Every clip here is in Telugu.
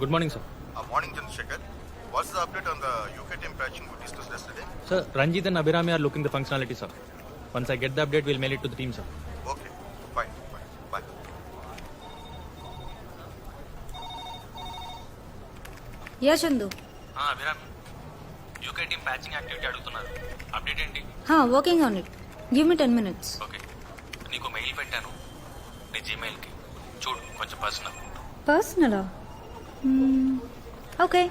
Good morning, sir. Morning, Chandrasekhar. What's the update on the UK team patching we discussed yesterday? Sir, Ranjit and Abhirami are looking the functionality, sir. Once I get the update, we'll mail it to the team, sir. Okay, fine. Bye. Yeah Chandu Abhirami UK team patching activity అడుగుతున్నారు. అప్డేట్ ఏంటి? Working on it. Give me 10 minutes. Okay, నీకు మెయిల్ పెట్టాను నీ జీమెయిల్కి, చూడు కొంచెం పర్సనల్. పర్సనలా? ఓకే.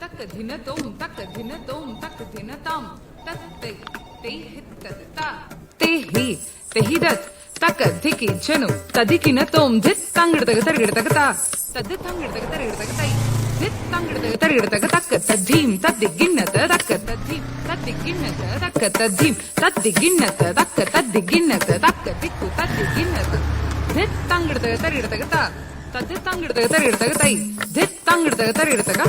तक धिन तोम तक धिन ताम तक ते हित्तता ते ही दत तक धिकी जनु तदिकिन तोम धित तंगड़तग तरिगड़तगता तद तंगड़तग तरिगड़तगतई धित तंगड़तग तरिगड़तग तक तद्धीम तद्दिगिन्नत तक तद्धीम तद्दिगिन्नत तक तद्धीम तद्दिगिन्नत तक तद्दिगिन्नत तक दिक्कु तद्दिगिन्नत धित तंगड़तग तरिगड़तगता तद तंगड़तग तरिगड़तगतई धित तंगड़तग तरिगड़तग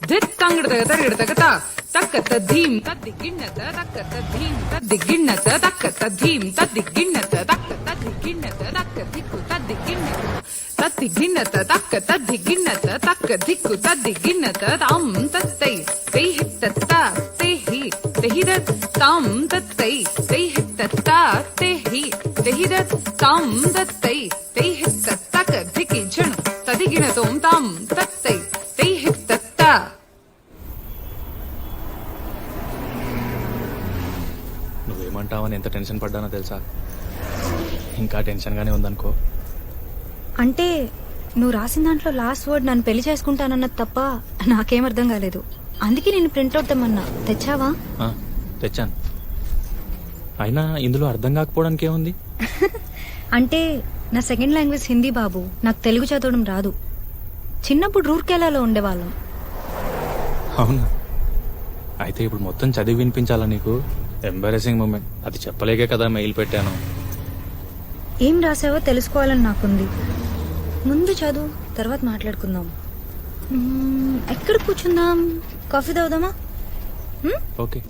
धित तंगड़तग तरिगड़तगता तक तद्धीम तद्दिगिन्नत तक तद्धीम तद्दिगिन्नत तक तद्धीम तद्दिगिन्नत तक तद्दिगिन्नत तक दिक्कु तद्दिगिन्नत तद्दिगिन्नत तक तद्दिगिन्नत तक दिक्कु तद्दिगिन्नत ताम तत्तै ते हित्तत्ता ते हि तेहिदत् ताम तत्तै ते हित्तत्ता ते हि तेहिदत् ताम तत्तै ते हित्तत्तक धिकी जनु तदिगिनतों ताम तत्तै ते हित्तत्ता. నువ్వేమంటావని ఎంత టెన్షన్ పడ్డానో తెలుసా? ఇంకా టెన్షన్గానే ఉందనుకో. అంటే నువ్వు రాసిన దాంట్లో లాస్ట్ వర్డ్ నన్ను పెళ్లి చేసుకుంటానన్నది తప్ప నాకేం అర్థం కాలేదు. అందుకే నేను ప్రింట్అవుట్ తెమ్మన్నా. తెచ్చావా? తెచ్చాను. అయినా ఇందులో అర్థం కాకపోవడానికి ఏముంది? అంటే నా సెకండ్ లాంగ్వేజ్ హిందీ బాబు. నాకు తెలుగు చదవడం రాదు. చిన్నప్పుడు రూర్కేలాలో ఉండేవాళ్ళం. అవునా? అయితే ఇప్పుడు మొత్తం చదివి వినిపించాలా నీకు? Embarrassing moment. అది చెప్పలేకే కదా మెయిల్ పెట్టాను. ఏం రాసావో తెలుసుకోవాలని నాకుంది. ముందు చదువు, తర్వాత మాట్లాడుకుందాం. ఎక్కడ కూర్చుందాం? కాఫీ తాగుదామా? ఓకే.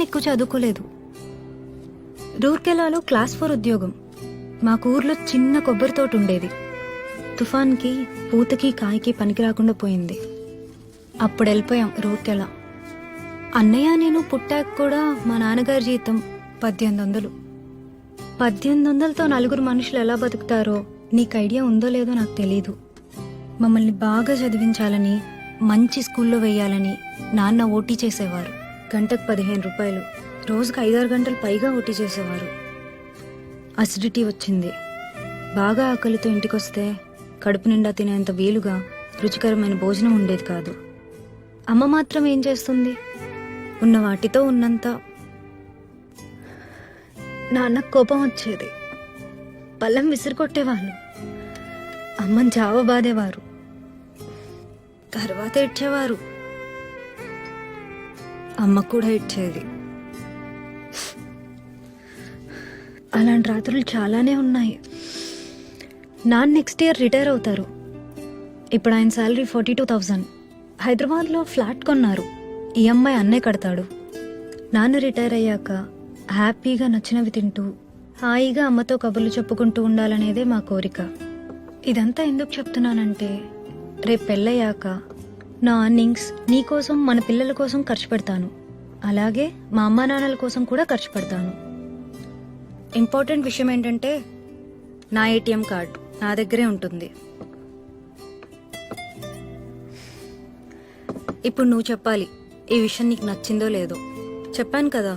ఎక్కువ చదువుకోలేదు. రూర్కెలాలో క్లాస్ 4 ఉద్యోగం. మాకు ఊర్లో చిన్న కొబ్బరి తోట ఉండేది. తుఫాన్కి పూతకి కాయకి పనికి రాకుండా పోయింది. అప్పుడు వెళ్ళిపోయాం రూర్కెలా. అన్నయ్య నేను పుట్టాక కూడా మా నాన్నగారి జీతం 1800. 1800తో 4 మనుషులు ఎలా బతుకుతారో నీకు ఐడియా ఉందో లేదో నాకు తెలీదు. మమ్మల్ని బాగా చదివించాలని, మంచి స్కూల్లో వేయాలని నాన్న ఓటీ చేసేవారు. గంటకు 15 రూపాయలు, రోజుకు 5-6 గంటలు పైగా ఓటీ చేసేవారు. అసిడిటీ వచ్చింది. బాగా ఆకలితో ఇంటికొస్తే కడుపు నిండా తినేంత వీలుగా రుచికరమైన భోజనం ఉండేది కాదు. అమ్మ మాత్రం ఏం చేస్తుంది? ఉన్న వాటితో ఉన్నంత. నాన్నకు కోపం వచ్చేది. పళ్ళెం విసిరికొట్టేవాళ్ళు. అమ్మని జావ బాధేవారు. తర్వాత ఇచ్చేవారు. అమ్మ కూడా ఇచ్చేది. అలాంటి రాత్రులు చాలానే ఉన్నాయి. నాన్న నెక్స్ట్ ఇయర్ రిటైర్ అవుతారు. ఇప్పుడు ఆయన శాలరీ 42,000. హైదరాబాద్లో ఫ్లాట్ కొన్నారు. ఈఎంఐ అన్నే కడతాడు. నాన్న రిటైర్ అయ్యాక హ్యాపీగా నచ్చినవి తింటూ హాయిగా అమ్మతో కబుర్లు చెప్పుకుంటూ ఉండాలనేదే మా కోరిక. ఇదంతా ఎందుకు చెప్తున్నానంటే, రేపు పెళ్ళయ్యాక నా అర్నింగ్స్ నీకోసం, మన పిల్లల కోసం ఖర్చు పెడతాను. అలాగే మా అమ్మా నాన్నల కోసం కూడా ఖర్చు పెడతాను. ఇంపార్టెంట్ విషయం ఏంటంటే, నా ఏటీఎం కార్డు నా దగ్గరే ఉంటుంది. ఇప్పుడు నువ్వు చెప్పాలి ఈ విషయం నీకు నచ్చిందో లేదో. చెప్పాను కదా,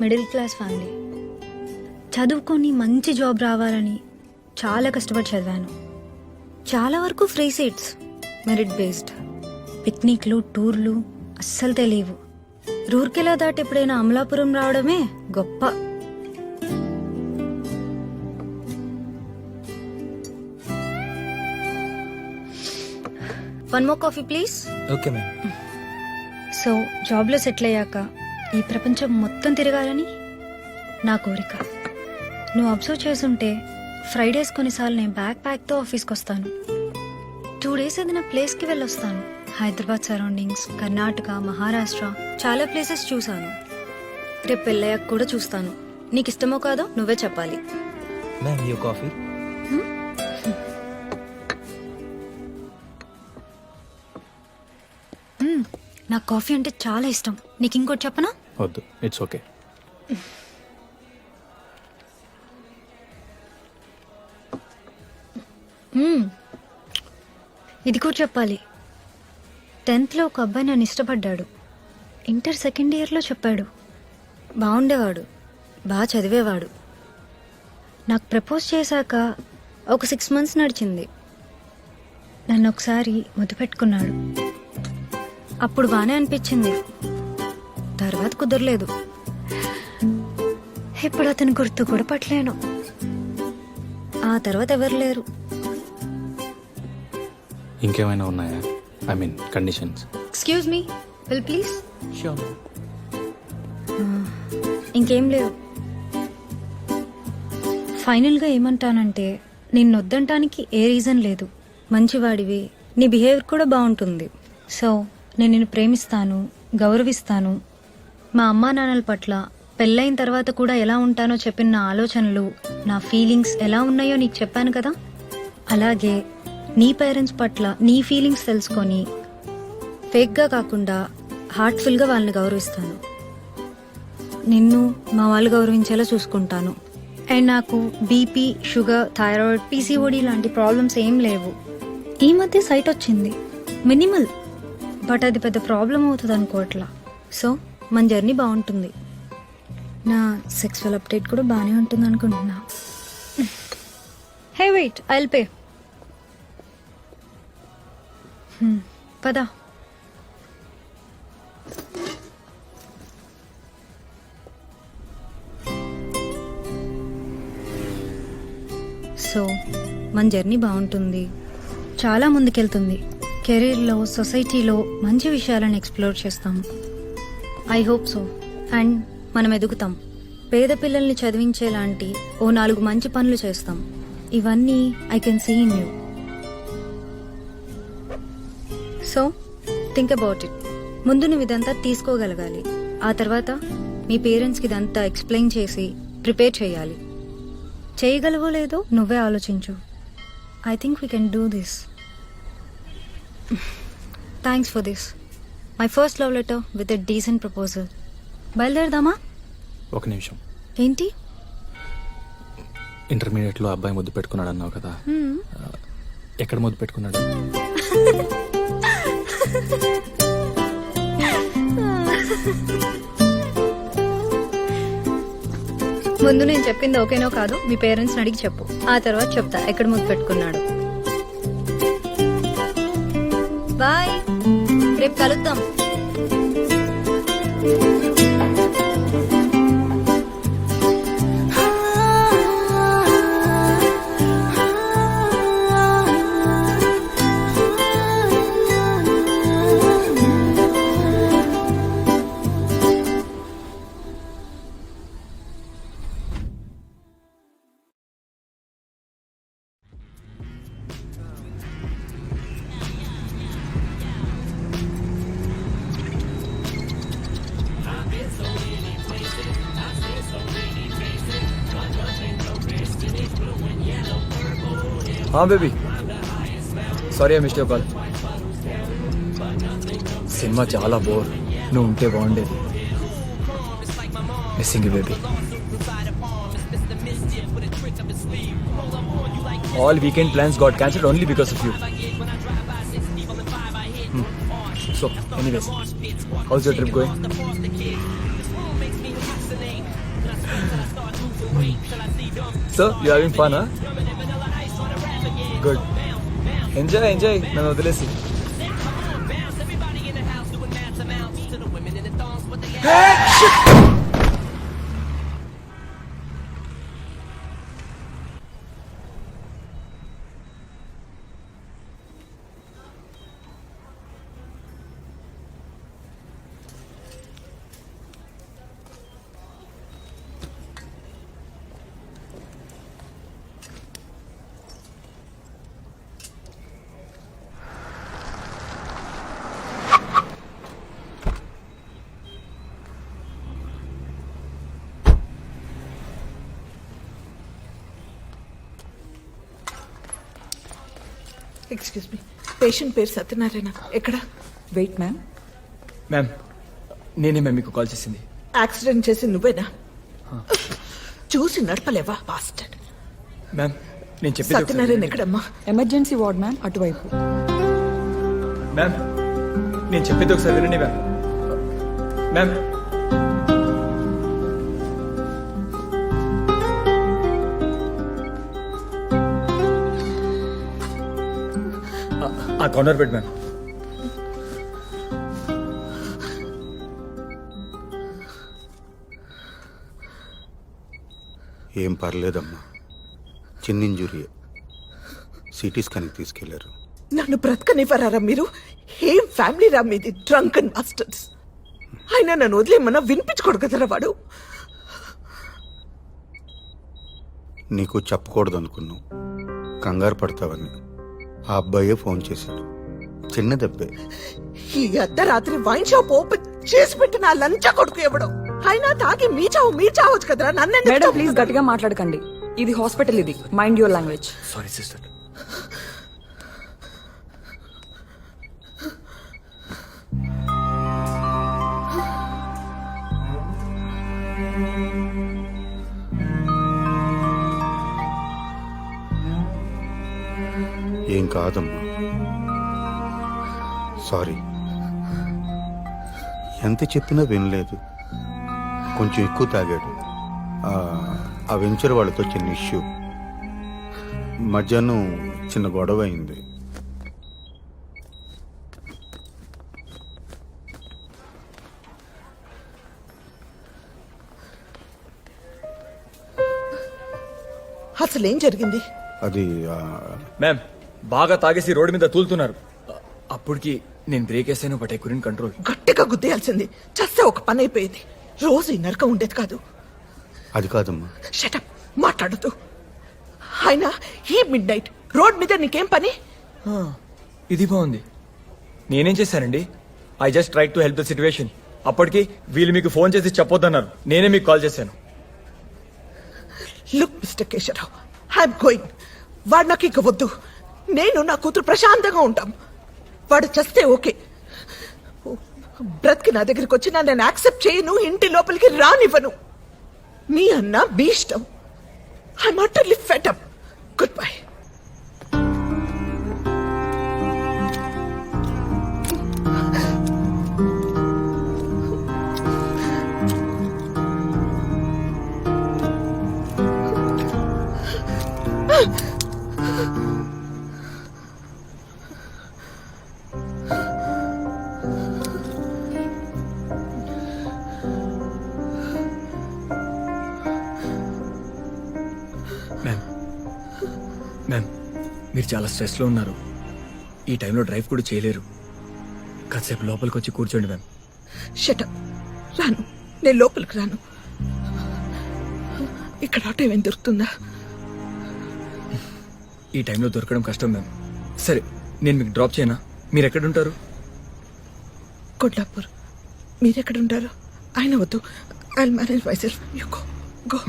మిడిల్ క్లాస్ ఫ్యామిలీ. చదువుకొని మంచి జాబ్ రావాలని చాలా కష్టపడి చదివాను. చాలా వరకు ఫ్రీ సీట్స్, మెరిట్ బేస్డ్. పిక్నిక్లు, టూర్లు అస్సలు తెలియవు. రూర్కెలా దాటి ఎప్పుడైనా అమలాపురం రావడమే గొప్ప. One more coffee please. Okay ma'am. So జాబ్లో సెటిల్ అయ్యాక ఈ ప్రపంచం మొత్తం తిరగాలని నా కోరిక. నువ్వు అబ్జర్వ్ చేసుంటే ఫ్రైడేస్ కొన్నిసార్లు నేను బ్యాక్ ప్యాక్తో ఆఫీస్కి వస్తాను. 2 డేస్ ఏదైనా ప్లేస్కి వెళ్ళొస్తాను. హైదరాబాద్ సరౌండింగ్స్, కర్ణాటక, మహారాష్ట్ర చాలా ప్లేసెస్ చూశాను. రేపు పెళ్ళయ్యాక కూడా చూస్తాను. నీకు ఇష్టమో కాదో నువ్వే చెప్పాలి. Ma'am you coffee. నాకు కాఫీ అంటే చాలా ఇష్టం. నీకు ఇంకోటి చెప్పనా? వద్దు, ఇట్స్ ఓకే. ఇది కూడా చెప్పాలి. 10th ఒక అబ్బాయి నన్ను ఇష్టపడ్డాడు. ఇంటర్ సెకండ్ ఇయర్లో చెప్పాడు. బాగుండేవాడు, బాగా చదివేవాడు. నాకు ప్రపోజ్ చేశాక ఒక 6 months నడిచింది. నన్ను ఒకసారి ముద్దు పెట్టుకున్నాడు. అప్పుడు బానే అనిపించింది. తర్వాత కుదరలేదు. ఇప్పుడు అతను గుర్తు కూడా పట్టలేను. ఆ తర్వాత ఎవరు లేరు. ఇంకేమైనా ఉన్నాయా? I mean conditions. Excuse me, will please. Sure. ఇంకేం లేవు. ఫైనల్గా ఏమంటానంటే, నిన్నొద్దంటానికి ఏ రీజన్ లేదు. మంచివాడివి, నీ బిహేవియర్ కూడా బాగుంటుంది. సో నేను నిన్ను ప్రేమిస్తాను, గౌరవిస్తాను. మా అమ్మా నాన్నల పట్ల పెళ్ళైన తర్వాత కూడా ఎలా ఉంటానో చెప్పిన నా ఆలోచనలు, నా ఫీలింగ్స్ ఎలా ఉన్నాయో నీకు చెప్పాను కదా. అలాగే నీ పేరెంట్స్ పట్ల నీ ఫీలింగ్స్ తెలుసుకొని ఫేక్గా కాకుండా హార్ట్ఫుల్గా వాళ్ళని గౌరవిస్తాను. నిన్ను మా వాళ్ళు గౌరవించేలా చూసుకుంటాను. అండ్ నాకు బీపీ, షుగర్, థైరాయిడ్, పీసీఓడి లాంటి ప్రాబ్లమ్స్ ఏం లేవు. ఈ మధ్య సైట్ వచ్చింది, మినిమల్, బట్ అది పెద్ద ప్రాబ్లం అవుతుంది అనుకోవట్లా. సో మన జర్నీ బాగుంటుంది. నా సెక్సువల్ అప్డేట్ కూడా బాగానే ఉంటుంది అనుకుంటున్నా. Hey wait, I will pay. పదా. సో మన జర్నీ బాగుంటుంది, చాలా ముందుకెళ్తుంది. కెరీర్లో, సొసైటీలో మంచి విషయాలను ఎక్స్ప్లోర్ చేస్తాం. I hope so. అండ్ మనం ఎదుగుతాం. పేద పిల్లల్ని చదివించేలాంటి ఓ 4 మంచి పనులు చేస్తాం. ఇవన్నీ I can see in you. So think about it. ముందు నువ్వు ఇదంతా తీసుకోగలగాలి. ఆ తర్వాత మీ పేరెంట్స్కి ఇదంతా ఎక్స్ప్లెయిన్ చేసి ప్రిపేర్ చేయాలి. చేయగలవో లేదో నువ్వే ఆలోచించు. I think we can do this. Thanks for this. My first love letter with a decent proposal. బయలుదేరదామా? ఒక నిమిషం. ఏంటి? ఇంటర్మీడియట్లో అబ్బాయి ముద్దు పెట్టుకున్నాడు అన్నావు కదా, ఎక్కడ ముద్దు పెట్టుకున్నాడు? ముందు నేను చెప్పింది ఓకేనో కాదు మీ పేరెంట్స్ని అడిగి చెప్పు. ఆ తర్వాత చెప్తా ఎక్కడ ముద్దు పెట్టుకున్నాడు. బాయ్, రేపు కలుద్దాం. Baby, sorry I missed your call. Cinema చాలా బోర్, నువ్వు ఉంటే బాగుండేది. Missing you baby. All weekend plans got cancelled only because of you. So anyways, how's your trip going? So you having fun? Good. Enjoy enjoy, నన్ను వదిలేసి. ఎక్స్క్యూజ్ మీ, పేషెంట్ పేరు సత్యనారాయణ. ఎక్కడ? Wait ma'am. మ్యామ్, నేనే మ్యామ్ మీకు కాల్ చేసింది. యాక్సిడెంట్ చేసి నువ్వేనా? చూసి నడపలేవా బాస్టర్డ్? మ్యామ్, నేను చెప్పేది సత్యనారాయణ ఒకసారి ఎక్కడమ్మా? ఎమర్జెన్సీ వార్డ్ మ్యామ్, అటువైపు. మ్యామ్, నేను చెప్పేది ఒకసారి వినండి మ్యామ్. మ్యామ్, ఆ కార్నర్ బెడ్ మ్యామ్. ఏం పర్లేదమ్మా, చిన్న ఇంజురీ. సిటీ స్కాన్కి తీసుకెళ్లారు. నన్ను బ్రతకనివ్వరారా మీరు? ఏం ఫ్యామిలీ రా మీది? Drunk and masters. అయినా నన్ను వదిలేమన్నా వినిపించుకోడు కదరా వాడు. నీకు చెప్పకూడదు అనుకున్నావు, కంగారు పడతావని. ఆ అబ్బాయే ఫోన్ చేశాడు. చిన్న దెబ్బే. ఈ అర్ధరాత్రి వైన్ షాప్ ఓపెన్ చేసి పెట్టిన ఆ లంచా కొడుకు ఎవడో. అయినా తాగి మీ చావచ్చు కదరా. నన్ను మేడం ప్లీజ్ గట్టిగా మాట్లాడకండి. ఇది హాస్పిటల్, ఇది mind your language. Sorry sister. ఏం కాదమ్మా, సారీ. ఎంత చెప్పినా వినలేదు. కొంచెం ఎక్కువ తాగాడు. ఆ వెంచర్ వాళ్ళతో చిన్న ఇష్యూ. మధ్యాహ్నం చిన్న గొడవ అయింది. అసలేం జరిగింది? అది మ్యామ్, బాగా తాగేసి రోడ్డు మీద తూలుతున్నారు. అప్పటికి నేను బ్రేక్ వేసాను, బట్ ఐ కుడెంట్ కంట్రోల్. గట్టిగా గుద్దేయాల్సింది. చస్తే ఒక పని అయిపోయేది. రోజు ఈ నరకం ఉండేది కాదు. అది కాదమ్మా. షటప్, మాట్లాడదు. అయినా ఈ మిడ్ నైట్ రోడ్ మీద నీకేం పని? ఇది బాగుంది. నేనేం చేశానండి? I just try to help the situation. అప్పటికి వీళ్ళు మీకు ఫోన్ చేసి చెప్పొద్దన్నారు. నేనే మీకు కాల్ చేశాను. Look mister Keshavarao, I'm going. వాడు నాకు ఇక వద్దు. నేను నా కూతురు ప్రశాంతంగా ఉంటాం. వాడు చస్తే ఓకే, బ్రతికి నా దగ్గరికి వచ్చినా నేను యాక్సెప్ట్ చేయను, ఇంటి లోపలికి రానివ్వను. మీ అన్న మీ ఇష్టం. I'm utterly fed up. Good bye. Ma'am, మీరు చాలా స్ట్రెస్లో ఉన్నారు. ఈ టైంలో డ్రైవ్ కూడా చేయలేరు. కాసేపు లోపలికి వచ్చి కూర్చోండి మ్యామ్. షటప్. రాను, నేను లోపలికి రాను. ఇక్కడ ఆటో ఏమైనా దొరుకుతుందా? ఈ టైంలో దొరకడం కష్టం మ్యామ్. సరే, నేను మీకు డ్రాప్ చేయనా? మీరు ఎక్కడుంటారు? కొల్లాపూర్. మీరెక్కడుంటారు? ఆయన వద్దు, I manage myself. You go go.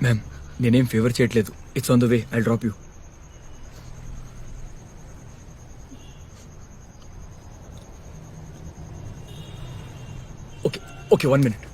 Ma'am, నేనేం ఫేవర్ చేయట్లేదు. It's on the way, I drop you. Okay okay, 1 minute.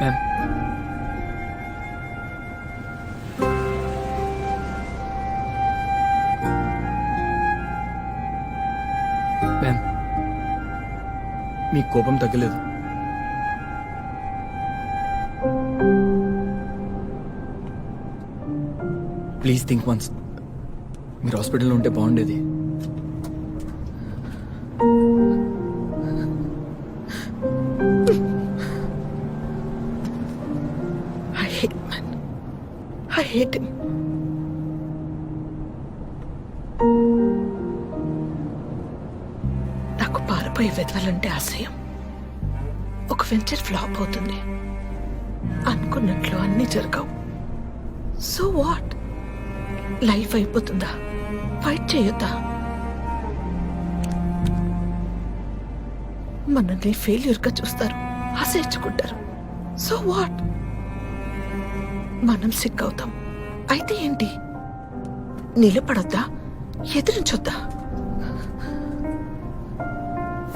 Ma'am, ma'am, మీ కోపం తగ్గలేదు. Please think once. మీరు హాస్పిటల్లో ఉంటే బాగుండేది. I hate man. I hate him. నాకు పారిపోయి వెతవాలంటే అసహ్యం. ఒక వెంచర్ ఫ్లాప్ అవుతుంది, అనుకున్నట్లు అన్ని జరగవు. So what? లైఫ్ అయిపోతుందా? ఫైట్ చేయొద్దా? మనల్ని ఫెయిల్యూర్ గా చూస్తారు, ఆశయించుకుంటారు. So what? మనం సిక్ అవుతాం. అయితే ఏంటి? నిలబడొద్దా? ఎదిరించొద్దా?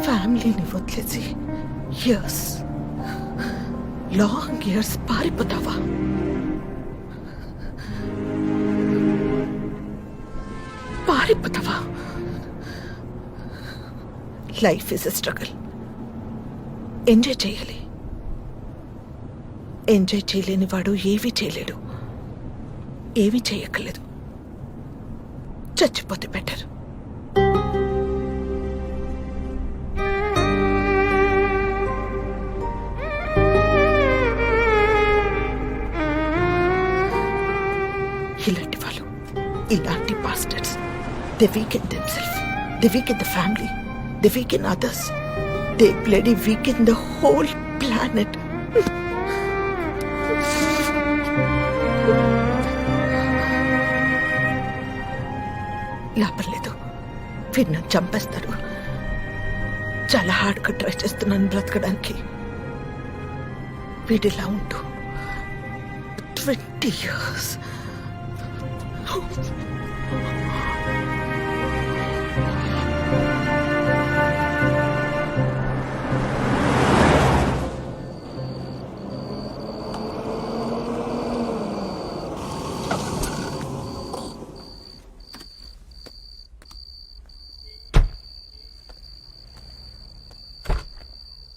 ఫ్యామిలీని వదిలేసి ఇయర్స్, లాంగ్ ఇయర్స్ పారిపోతావా? పారిపోతావా? Life is a struggle. Enjoy చేయాలి. ఎంజాయ్ చేయలేని వాడు ఏమీ చేయలేడు. ఏమీ చేయక్కర్లేదు. చచ్చిపోతే బెటర్. ఇలాంటి వాళ్ళు, ఇలాంటి bastards, they weaken themselves, they weaken the family, they weaken others, they bloody weaken the whole planet. లాభం లేదు, వీడు నన్ను చంపేస్తారు. చాలా హార్డ్గా ట్రై చేస్తున్నాను బ్రతకడానికి. వీడిలా ఉంటూ 20 years.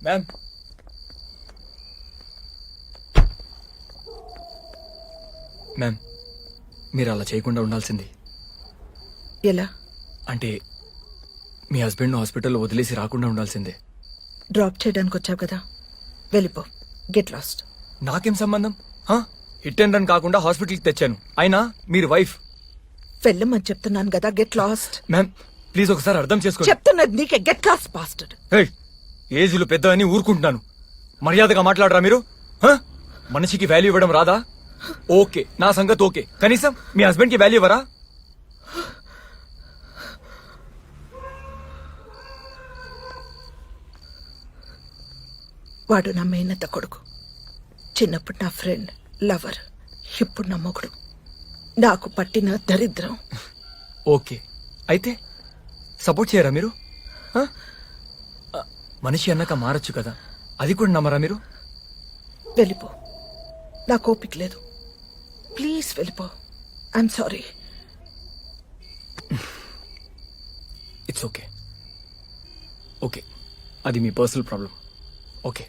మ్యామ్ మ్యామ్ మీరు అలా చేయకుండా ఉండాల్సింది. ఎలా? అంటే మీ హస్బెండ్ హాస్పిటల్లో వదిలేసి రాకుండా ఉండాల్సిందే. డ్రాప్ చేయడానికి వచ్చావు కదా, వెళ్ళిపో. Get lost. నాకేం సంబంధం? హిట్ అండ్ రన్ కాకుండా హాస్పిటల్కి తెచ్చాను. అయినా మీరు వైఫ్. వెళ్ళమని చెప్తున్నాను కదా, గెట్ లాస్ట్. మ్యామ్ ప్లీజ్ ఒకసారి అర్థం చేసుకోండి. చెప్తున్నది నీకే, గెట్ లాస్ట్ బాస్టర్డ్. ఏజ్లు పెద్ద అని ఊరుకుంటున్నాను. మర్యాదగా మాట్లాడరా మీరు? మనిషికి వాల్యూ ఇవ్వడం రాదా? ఓకే, నా సంగతి ఓకే. కనీసం మీ హస్బెండ్ కి వాల్యూ ఇవ్వరా? వాడు నా మేనత్త కొడుకు. చిన్నప్పుడు నా ఫ్రెండ్, లవర్. ఇప్పుడు నా మొగుడు. నాకు పట్టిన దరిద్రం. ఓకే, అయితే సపోర్ట్ చేయరా మీరు? మనిషి అన్నాక మారచ్చు కదా, అది కూడా నమ్మరా మీరు? వెళ్ళిపో, నాకు ఓపిక లేదు. ప్లీజ్ వెళ్ళిపో. I'm sorry. It's okay. Okay, అది మీ పర్సనల్ ప్రాబ్లం. ఓకే,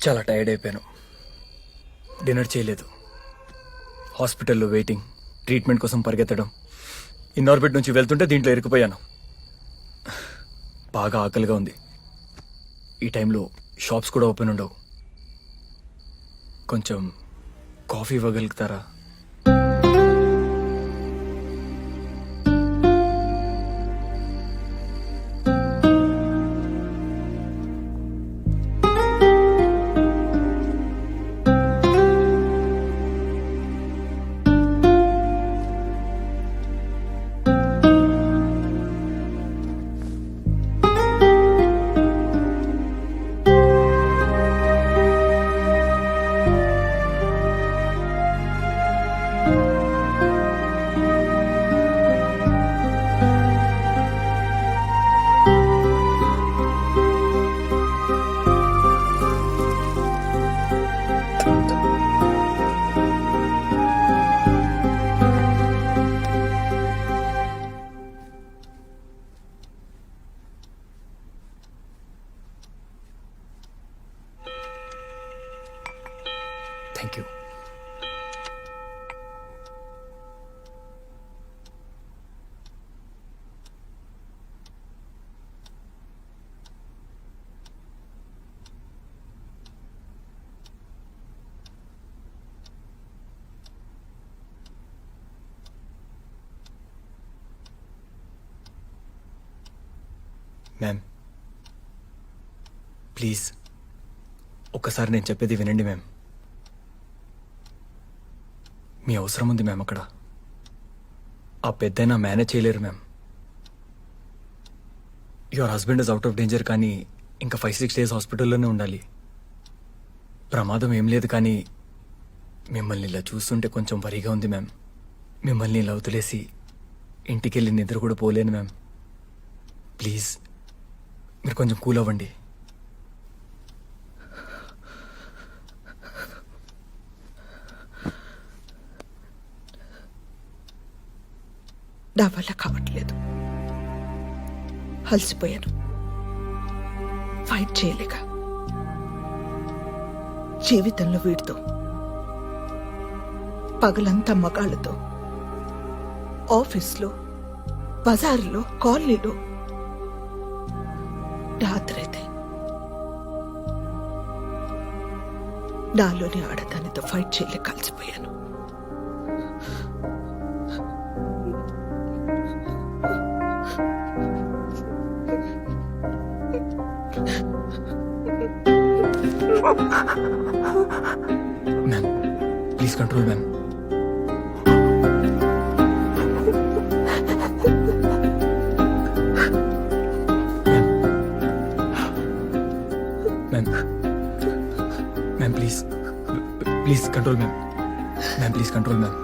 చాలా టైర్డ్ అయిపోయాను. డిన్నర్ చేయలేదు. హాస్పిటల్లో వెయిటింగ్, ట్రీట్మెంట్ కోసం పరిగెత్తడం. ఇన్నార్బిట్ నుంచి వెళ్తుంటే దీంట్లో ఇరుక్కుపోయాను. బాగా ఆకలిగా ఉంది. ఈ టైంలో షాప్స్ కూడా ఓపెన్ ఉండవు. కొంచెం కాఫీ ఇవ్వగలుగుతారా? Thank you. మ్యామ్ ప్లీజ్ ఒక్కసారి నేను చెప్పేది వినండి మ్యామ్. మీ అవసరం ఉంది మ్యామ్ అక్కడ. ఆ పెద్దయినా మేనేజ్ చేయలేరు ma'am. Your husband is out of danger, కానీ ఇంకా 5-6 days హాస్పిటల్లోనే ఉండాలి. ప్రమాదం ఏం లేదు, కానీ మిమ్మల్ని ఇలా చూస్తుంటే కొంచెం వరిగా ఉంది మ్యామ్. మిమ్మల్ని ఇలా వదిలేసి ఇంటికెళ్ళి నిద్ర కూడా పోలేను మ్యామ్. ప్లీజ్ మీరు కొంచెం కూల్ అవ్వండి. నా వల్ల కావట్లేదు. అలసిపోయాను. ఫైట్ చేయలేక జీవితంలో వీడితో పగలంతా మగాళ్ళతో, ఆఫీస్లో, బజార్లో, కాలనీలో, రాత్రైతే నాలోని ఆడదానితో ఫైట్ చేయలేక కలిసిపోయాను. Ma'am please control ma'am. Ma'am please please control ma'am. Ma'am please control ma'am.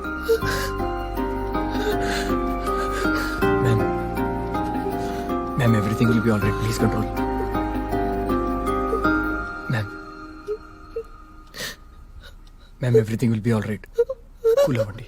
Ma'am everything will be all right. Please control ma'am. Ma'am everything will be all right. Cool అవ్వండి.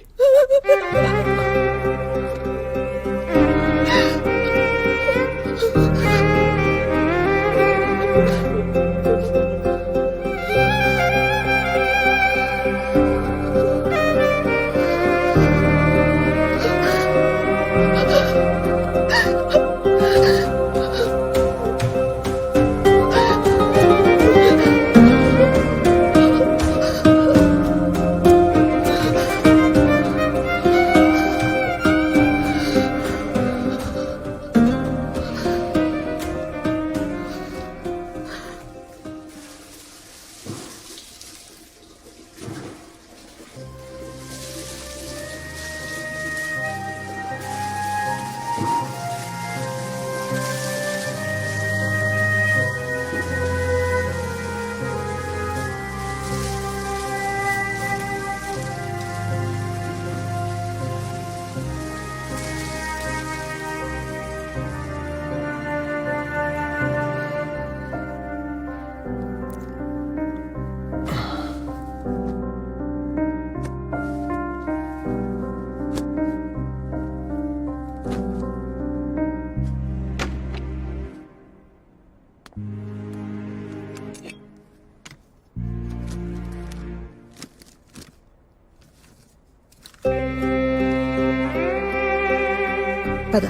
పద.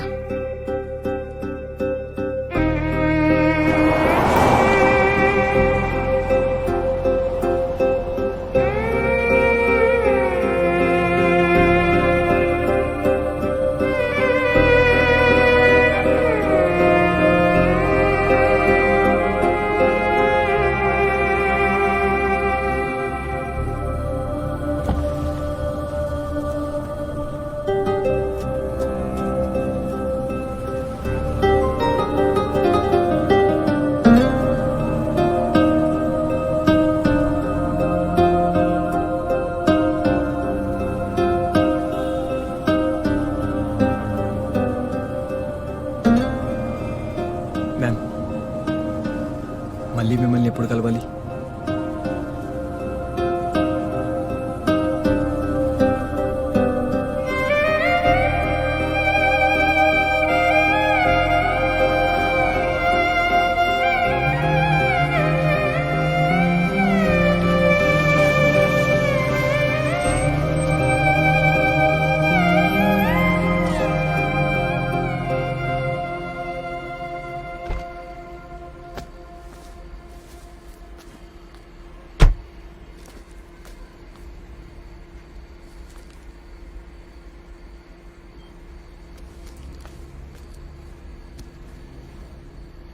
మ్యామ్ మళ్ళీ మిమ్మల్ని ఎప్పుడు కలవాలి?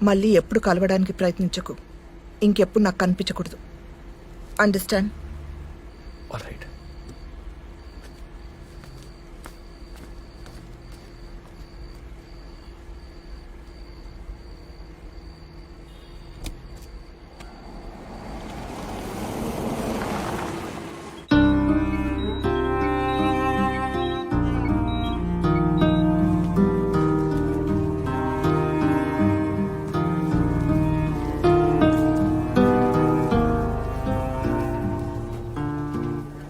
మళ్ళీ ఎప్పుడు కలవడానికి ప్రయత్నించకు. ఇంకెప్పుడు నాకు కనిపించకూడదు. అండర్స్టాండ్? All right.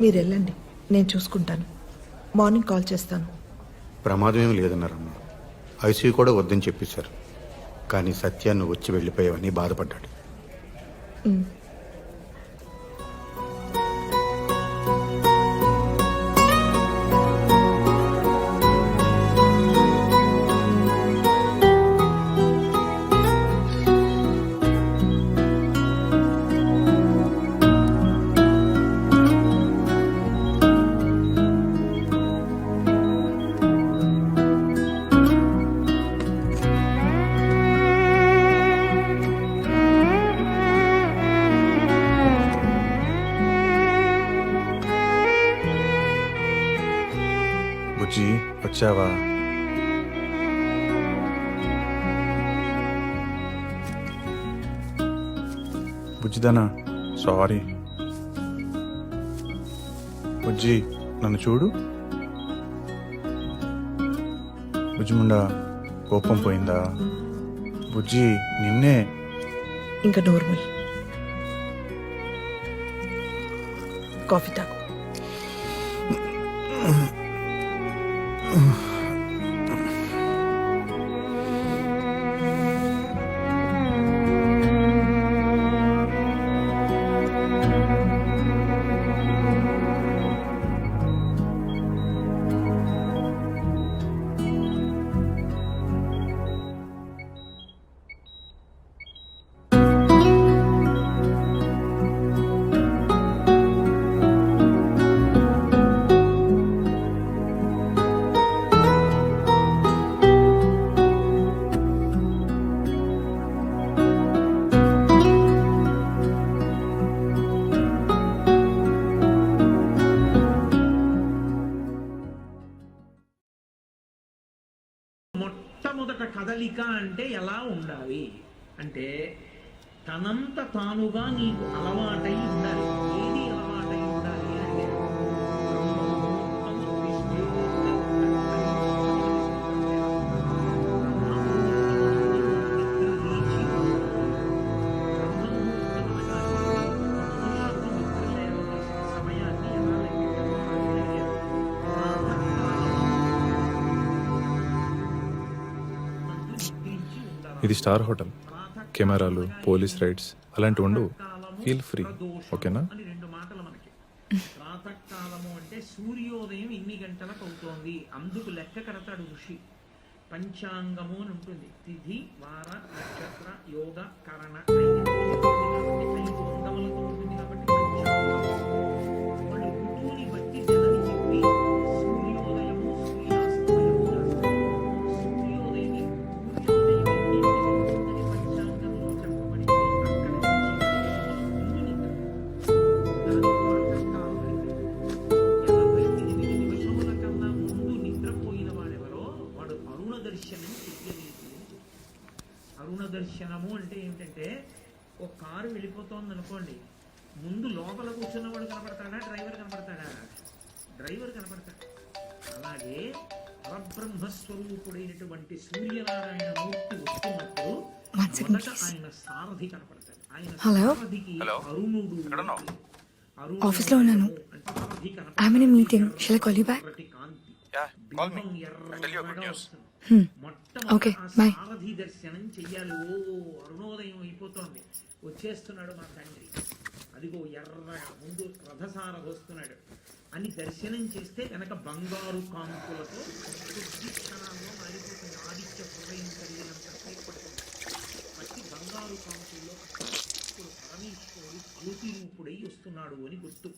మీరు వెళ్ళండి, నేను చూసుకుంటాను. మార్నింగ్ కాల్ చేస్తాను. ప్రమాదం ఏం లేదన్నారమ్మా. ఐసీయూ కూడా వద్దని చెప్పేశారు. కానీ సత్యాన్ని వచ్చి వెళ్ళిపోయావని బాధపడ్డాడు. బుజ్జి వచ్చావా? బుజ్జిదానా సారీ. బుజ్జి నన్ను చూడు. బుజ్జిముండా కోపం పోయిందా? బుజ్జి నిన్నే. ఇంకా నోర్మల్. కాఫీ తాగు. మొట్టమొదట కదలిక అంటే ఎలా ఉండాలి అంటే తనంత తానుగా నీకు అలవాటై ఉండాలి. ఏది అలవాటై ఉండాలి అంటే సమయాన్ని ఎలా ఇది స్టార్ హోటల్. కెమెరాలు, పోలీస్ రైడ్స్ అలాంటివి ఉండవు. ఫీల్ ఫ్రీ, ఓకేనా? అని రెండు మాటలు మనకి. ప్రాతకాలము అంటే సూర్యోదయం ఇన్ని గంటలకు అవుతోంది, అందుకు లెక్క కడతాడు ఋషి. పంచాంగము అని ఉంటుంది. తిథి, వార, నక్షత్ర, యోగ, కరణ, ఐదు అంగములతో ఉంటుంది కాబట్టి పంచాంగం. వాళ్ళు ఋతువుని బట్టి నెలని చెప్పి సూర్యోదయము, సూర్యాస్తమయము రాస్తారు. సూర్యోదయం పంచాంగంలో చెప్పబడింది. అక్కడ నుంచి ముందు నిద్ర. దాని ద్వారా కావాలి. 48 నిమిషముల కన్నా ముందు నిద్రపోయిన వాడెవరో వాడు అరుణ దర్శనం చెయ్యలేదు. అరుణ దర్శనము అంటే ఏమిటంటే ఒక కారు వెళ్ళిపోతోంది అనుకోండి, ముందు లోపల కూర్చున్నవాడు కనపడతాడా, డ్రైవర్ కనపడతాడా? డ్రైవర్ కనపడతాడు. అలాగే పరబ్రహ్మస్వరూపుడైనటువంటి సూర్యనారాయణ మూర్తి వస్తున్నప్పుడు మొదట ఆయన సారథి కనపడతాడు. ఆయన సారథికి అరుణుడు. ఆఫీస్లో ఉన్నాను. I'm in a meeting. Shall I call you back? Okay, bye. సారథి దర్శనం చెయ్యాలి. ఓ అరుణోదయం అయిపోతోంది, వచ్చేస్తున్నాడు మా తండ్రి, అదిగో ఎర్రగా ముందు రథసారథి వస్తున్నాడు అని దర్శనం చేస్తే కనుక బంగారు కాంతులతో కొద్ది క్షణాల్లో మారిపోతుంది. ఆదిత్య హృదయం కలిగినంత సేపు పడుతుంది. బట్టి బంగారు కాంతుల్లో ఇప్పుడు పరమేశ్వరుడు జ్యోతి రూపుడై వస్తున్నాడు అని గుర్తు.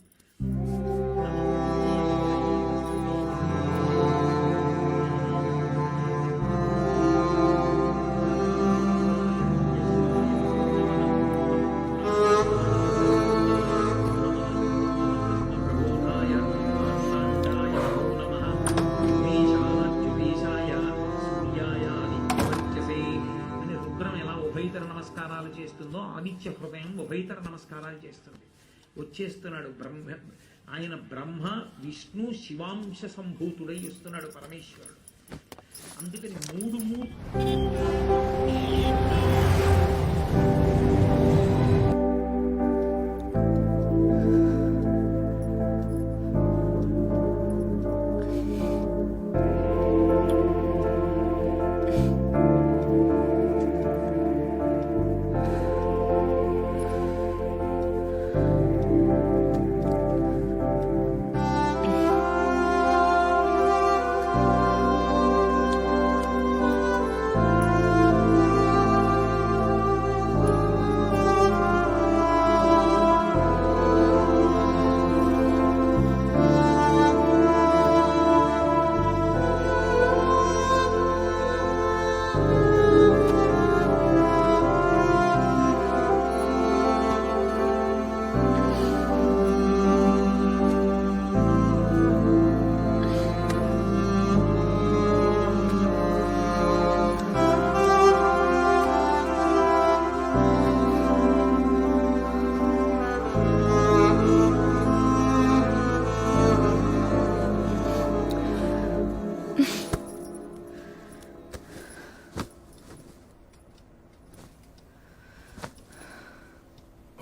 నమస్కారాలు చేస్తుందో ఆదిత్య హృదయం ఉభయతర నమస్కారాలు చేస్తుంది. వచ్చేస్తున్నాడు బ్రహ్మ. ఆయన బ్రహ్మ, విష్ణు, శివాంశ సంభూతుడై వస్తున్నాడు పరమేశ్వరుడు. అందుకని మూడు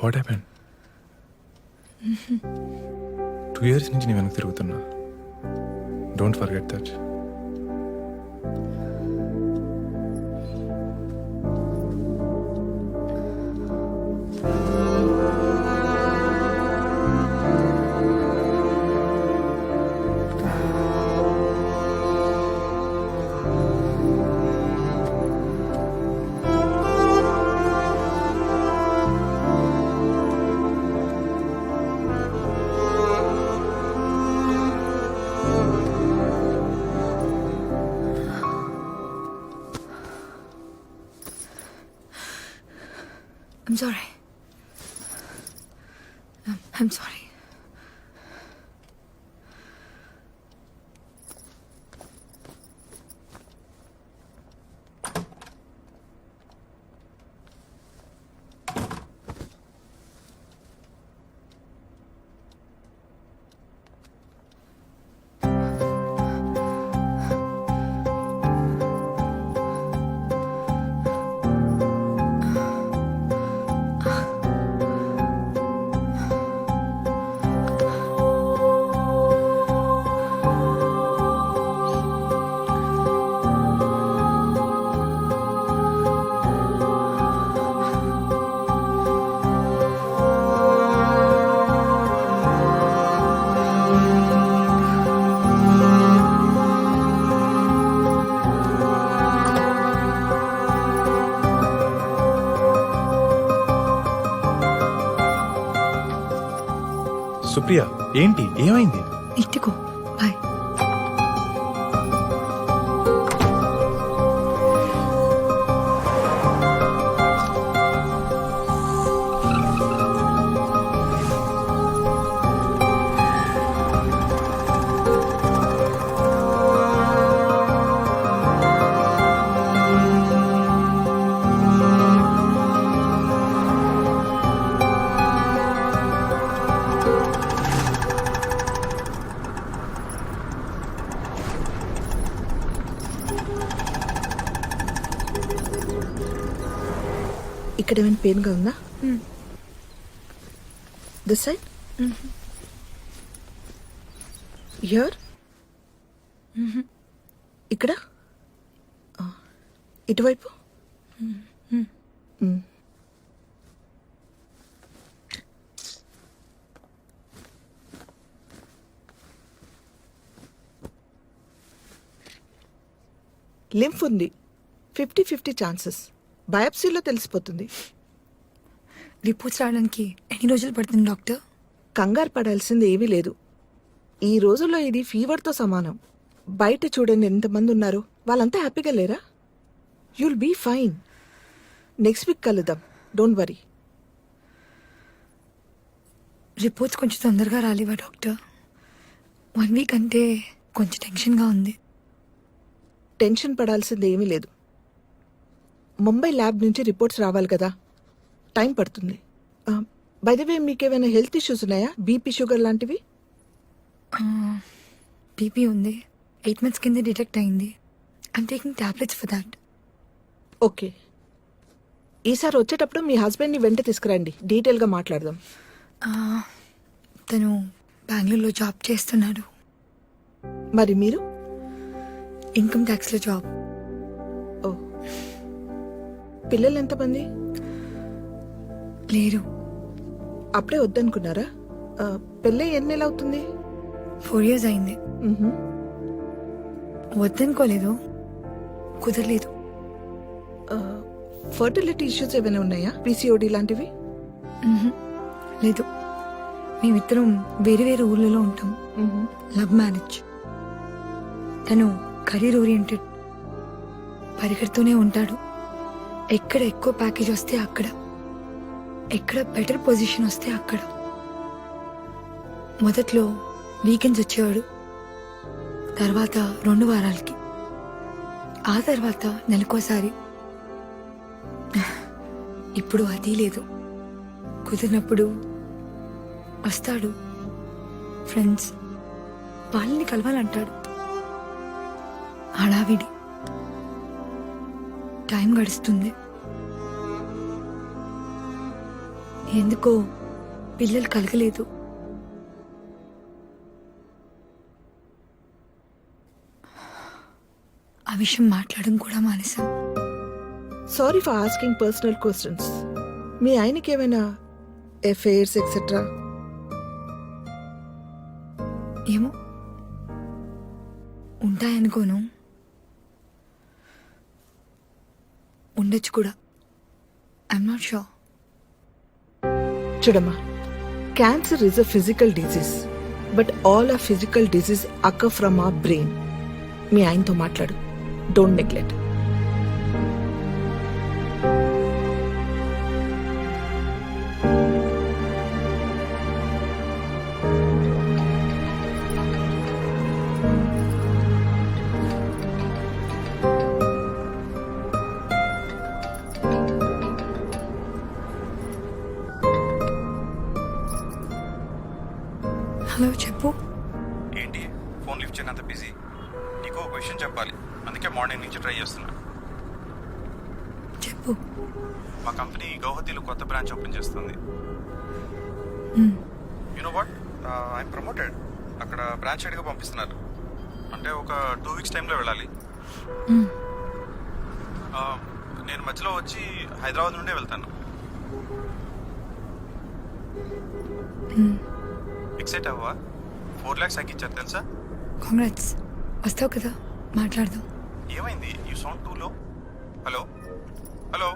వాట్ హ్యాపెన్? 2 years నుంచి నేను వెనక్కి తిరుగుతున్నా. Don't forget that. I'm sorry. I'm sorry. Supriya ఏంటి ఏమైంది? ఇట్టుకో బాయ్. ఇక్కడ ఏమైనా పెయిన్గా ఉందా? This side? హియర్? ఇక్కడ? ఇటువైపు? లింఫ్ ఉంది, 50-50 ఛాన్సెస్. బయాప్సీలో తెలిసిపోతుంది. రిపోర్ట్స్ రావడానికి ఎన్ని రోజులు పడుతుంది డాక్టర్? కంగారు పడాల్సింది ఏమీ లేదు. ఈ రోజుల్లో ఇది ఫీవర్తో సమానం. బయట చూడండి ఎంతమంది ఉన్నారు, వాళ్ళంతా హ్యాపీగా లేరా? You'll be fine. Next week కలుద్దాం, డోంట్ వరీ. రిపోర్ట్స్ కొంచెం తొందరగా రాలేవా డాక్టర్? 1 వీక్ అంటే కొంచెం టెన్షన్గా ఉంది. టెన్షన్ పడాల్సింది ఏమీ లేదు. ముంబై ల్యాబ్ నుంచి రిపోర్ట్స్ రావాలి కదా, టైం పడుతుంది. బై ద వే, మీకేమైనా హెల్త్ ఇష్యూస్ ఉన్నాయా? బీపీ, షుగర్ లాంటివి? బీపీ ఉంది, 8 months కింద డిటెక్ట్ అయింది. I'm taking tablets for that. Okay, ఈసారి వచ్చేటప్పుడు మీ హస్బెండ్ని వెంట తీసుకురండి, డీటెయిల్గా మాట్లాడదాం. తను బెంగళూరులో జాబ్ చేస్తున్నాడు. మరి మీరు? Income ట్యాక్స్లో job. ఓ, పిల్లలు ఎంతమంది? లేరు. అప్పుడే వద్దనుకున్నారా? పెళ్ళి ఎన్ని నెలలు అవుతుంది? 4 years అయింది. మ్హూ. వద్దనుకోలేదు, కుదరలేదు. ఫర్టిలిటీ ఇష్యూస్ ఏమైనా ఉన్నాయా? పీసీఓడి లాంటివి? లేదు, మేమిద్దరం వేరే వేరే ఊర్లలో ఉంటాం. మ్హూ. Love marriage. తను కెరీర్ ఓరియంటెడ్, పరిగెడుతూనే ఉంటాడు. ఎక్కడ ఎక్కువ ప్యాకేజ్ వస్తే అక్కడ, ఎక్కడ బెటర్ పొజిషన్ వస్తే అక్కడ. మొదట్లో వీకెండ్స్ వచ్చేవాడు, తర్వాత 2 వారాలకి, ఆ తర్వాత నెలకోసారి. ఇప్పుడు అది లేదు. కుదిరినప్పుడు వస్తాడు, ఫ్రెండ్స్ వాళ్ళని కలవాలంటాడు. హడావిడి, టైం గడుస్తుంది. ఎందుకో పిల్లలు కలగలేదు. ఆ విషయం మాట్లాడడం కూడా మానేశాం. Sorry for asking personal questions. మీ ఆయనకి ఏమైనా ఎఫైర్స్ ఎక్సెట్రా? ఏమో, ఉంటాయనుకోను, ఉండొచ్చు కూడా. I'm not sure. చూడమ్మా, cancer is a physical disease, but all a physical disease occur from our brain. మీ ఆయనతో మాట్లాడు, డోంట్ నెగ్లెక్ట్. హలో, చెప్పు. ఏంటి ఫోన్ లిఫ్ట్ చేయనంత బిజీ? నీకు ఒక విషయం చెప్పాలి, అందుకే మార్నింగ్ నుంచి ట్రై చేస్తున్నా. చెప్పు. మా కంపెనీ గౌహతిలో కొత్త బ్రాంచ్ ఓపెన్ చేస్తుంది. You know what, I'm promoted. అక్కడ బ్రాంచ్ హెడ్గా పంపిస్తున్నారు. అంటే ఒక 2 weeks టైంలో వెళ్ళాలి. నేను మధ్యలో వచ్చి హైదరాబాద్ నుండే వెళ్తాను. ఎక్సైట్ అవ్వా? 4 lakhs ఇచ్చారు తెలుసా? కాంగ్రాట్స్. వస్తావు కదా, మాట్లాడదాం. ఏమైంది? యూ సౌండ్ టూ లో. Hello hello.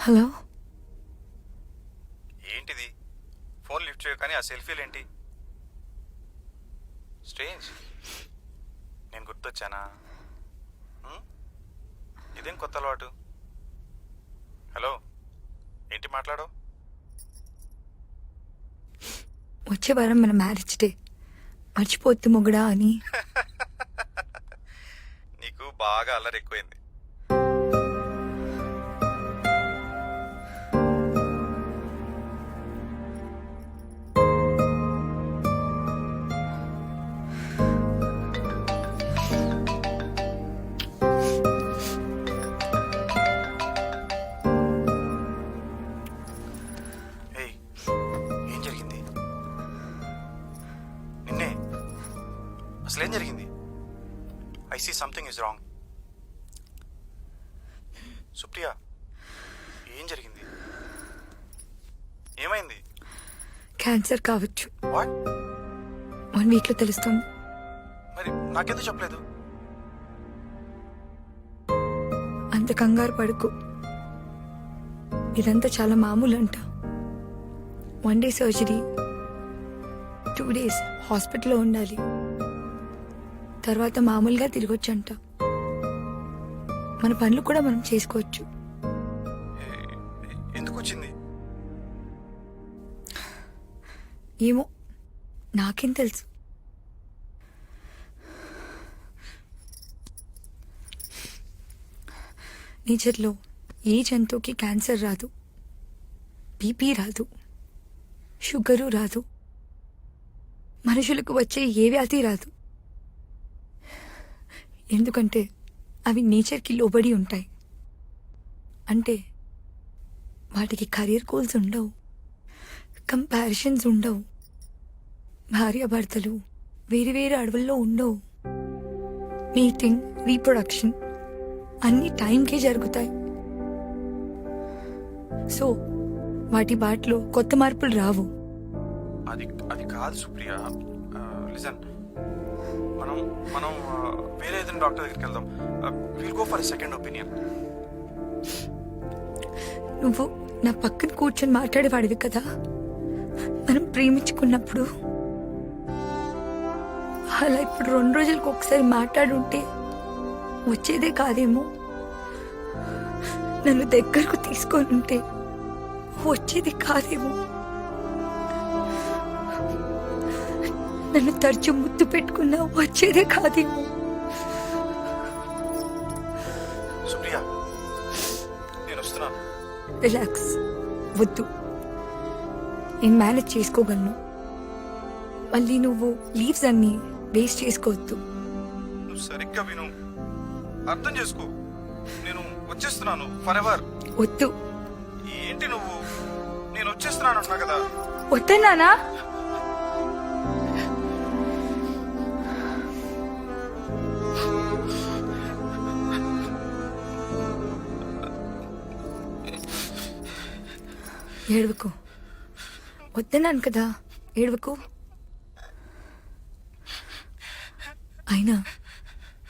హలో ఏంటిది ఫోన్ లిఫ్ట్ చేయవు కానీ ఆ సెల్ఫీలు ఏంటి స్ట్రేంజ్ నేను గుర్తొచ్చానా ఇదేం కొత్త అలవాటు హలో ఏంటి మాట్లాడో వచ్చే వారం మన మ్యారేజ్ డే మర్చిపోద్దు మొగుడా అని. నీకు బాగా అల్లరి ఎక్కువైంది. ఏం జరిగింది నిన్నే అసలేం జరిగింది? I see something is wrong. Supriya ఏం జరిగింది? ఏమైంది? క్యాన్సర్ కావచ్చు. వాట్? 1 వీక్లో తెలుస్తుంది. మరి నాకెందుకు చెప్పలేదు? అంత కంగారు పడుకు. ఇదంతా చాలా మామూలు అంట. 1 డే సర్జరీ, 2 days హాస్పిటల్లో ఉండాలి. తర్వాత మామూలుగా తిరగొచ్చంట. మన పనులు కూడా మనం చేసుకోవచ్చు. ఎందుకు వచ్చింది? ఏమో నాకేం తెలుసు. నేచర్లో ఏ జంతువుకి క్యాన్సర్ రాదు, బీపీ రాదు, షుగరు రాదు, మనుషులకు వచ్చే ఏ వ్యాధి రాదు. ఎందుకంటే అవి నేచర్కి లోబడి ఉంటాయి. అంటే వాటికి కెరీర్ గోల్స్ ఉండవు, కంపారిజన్స్ ఉండవు, భార్యాభర్తలు వేరు వేరు అడవుల్లో ఉండవు. మీటింగ్, రీప్రొడక్షన్ అన్ని టైంకే జరుగుతాయి. సో వాటి బాటలో కొత్త మార్పులు రావు. అది అది కాదు సుప్రియ. లిసన్, మనం మనం వేరే ఏదైనా డాక్టర్ దగ్గరికి వెళ్దాం. Will go for second opinion. నువ్వు నా పక్కన కూర్చొని మాట్లాడేవాడివి కదా మనం ప్రేమించుకున్నప్పుడు. అలా ఇప్పుడు 2 రోజులకు ఒకసారి మాట్లాడుంటే వచ్చేదే కాదేమో. నన్ను దగ్గరకు తీసుకొని ఉంటే వచ్చేది కాదేమో. నన్ను తరచు ముద్దు పెట్టుకున్నా వచ్చేదే కాదేమో. సుప్రియ, నేను వస్తున్నాను. రిలాక్స్, వద్దు. నేను మేనేజ్ చేసుకోగలను. మళ్ళీ నువ్వు లీవ్స్ అన్ని వేస్ట్ చేసుకోవద్దు. నువ్వు సరిగ్గా విను, అర్థం చేసుకో. నేను వచ్చేస్తున్నాను ఫర్ ఎవర్. వద్దు. ఏంటి నువ్వు? నేను వచ్చేస్తున్నాను అన్నా కదా. వద్దన్నానా? ఏడవకు. వద్దన్నాను కదా, ఏడవకు. అయినా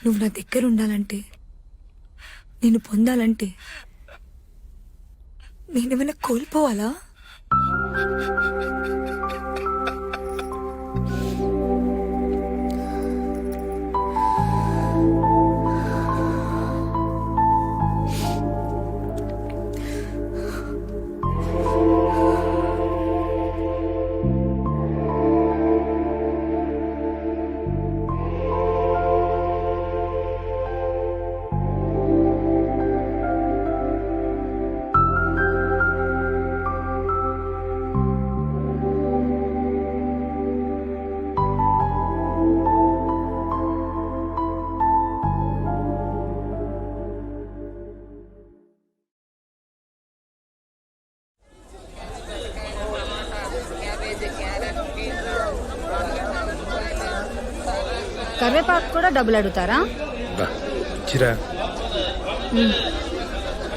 నువ్వు నా దగ్గర ఉండాలంటే, నేను పొందాలంటే నేనేమైనా కోల్పోవాలా? కరివేపాకు కూడా డబ్బులు అడుగుతారా? చిరా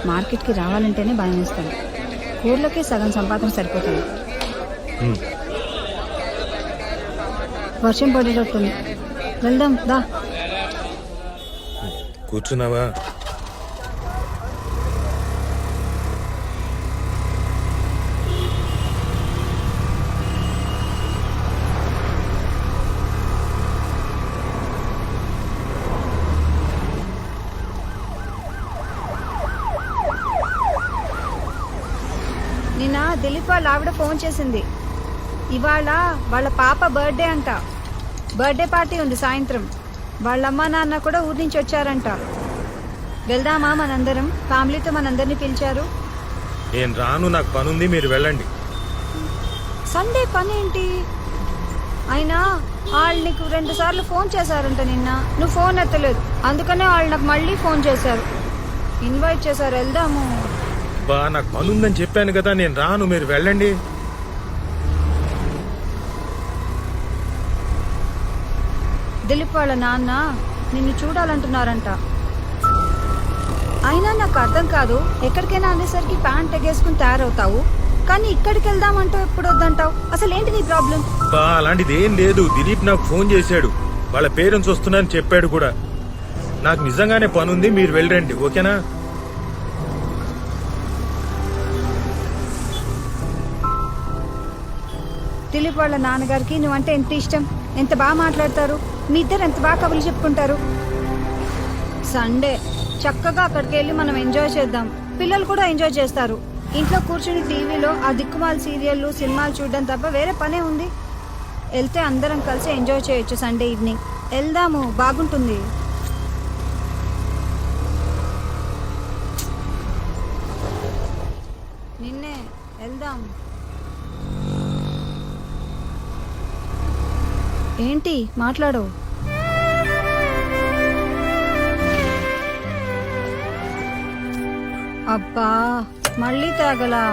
మార్కెట్కి రావాలంటేనే భయం వేస్తాను. కూరలకే సగం సంపాదన సరిపోతుంది. వర్షం పడేటట్టుంది, వెళ్దాం దా. కూర్చున్నావా? నిన్న దిలీప్ వాళ్ళ ఆవిడ ఫోన్ చేసింది. ఇవాళ వాళ్ళ పాప బర్త్డే అంట. బర్త్డే పార్టీ ఉంది సాయంత్రం. వాళ్ళ అమ్మా నాన్న కూడా ఊరి నుంచి వచ్చారంట. వెళ్దామా మనందరం? ఫ్యామిలీతో మనందరినీ పిలిచారు. నేను రాను, నాకు పనుంది, మీరు వెళ్ళండి. సండే పని ఏంటి? అయినా వాళ్ళు నీకు 2 సార్లు ఫోన్ చేశారంట నిన్న, నువ్వు ఫోన్ ఎత్తలేదు. అందుకనే వాళ్ళు నాకు మళ్ళీ ఫోన్ చేశారు, ఇన్వైట్ చేశారు, వెళ్దాము. బా నాకు పనుందని చెప్పాను కదా, నేను రాను, మీరు వెళ్ళండి. దిలీప్ వాళ్ళ నాన్న నిన్ను చూడాలంటున్నారంట. అయినా నాకు అర్థం కాదు, ఎక్కడికైనా అనేసరికి ప్యాంట్ ఎగేసుకుని తయారవుతావు, కానీ ఇక్కడికి వెళ్దామంటావు, ఎప్పుడు వద్దంటావు. అసలు ఏంటి నీ ప్రాబ్లం? బా అలాంటిది ఏం లేదు. దిలీప్ నాకు ఫోన్ చేశాడు, వాళ్ళ పేరెంట్స్ వస్తున్నారని చెప్పాడు కూడా. నాకు నిజంగానే పనుంది, మీరు వెళ్ళండి, ఓకేనా? దిలీప్ వాళ్ళ నాన్నగారికి నువ్వంటే ఎంత ఇష్టం, ఎంత బాగా మాట్లాడతారు, మీ ఇద్దరు ఎంత బాగా కబుర్లు చెప్పుకుంటారు. సండే చక్కగా అక్కడికి వెళ్ళి మనం ఎంజాయ్ చేద్దాం. పిల్లలు కూడా ఎంజాయ్ చేస్తారు. ఇంట్లో కూర్చుని టీవీలో ఆ దిక్కుమాల సీరియళ్ళు సినిమాలు చూడడం తప్ప వేరే పనే ఉంది. వెళ్తే అందరం కలిసి ఎంజాయ్ చేయొచ్చు. సండే ఈవినింగ్ వెళ్దాము, బాగుంటుంది. నిన్నే వెళ్దాం. ఏంటి మాట్లాడు? అబ్బా మళ్ళీ తాగలా?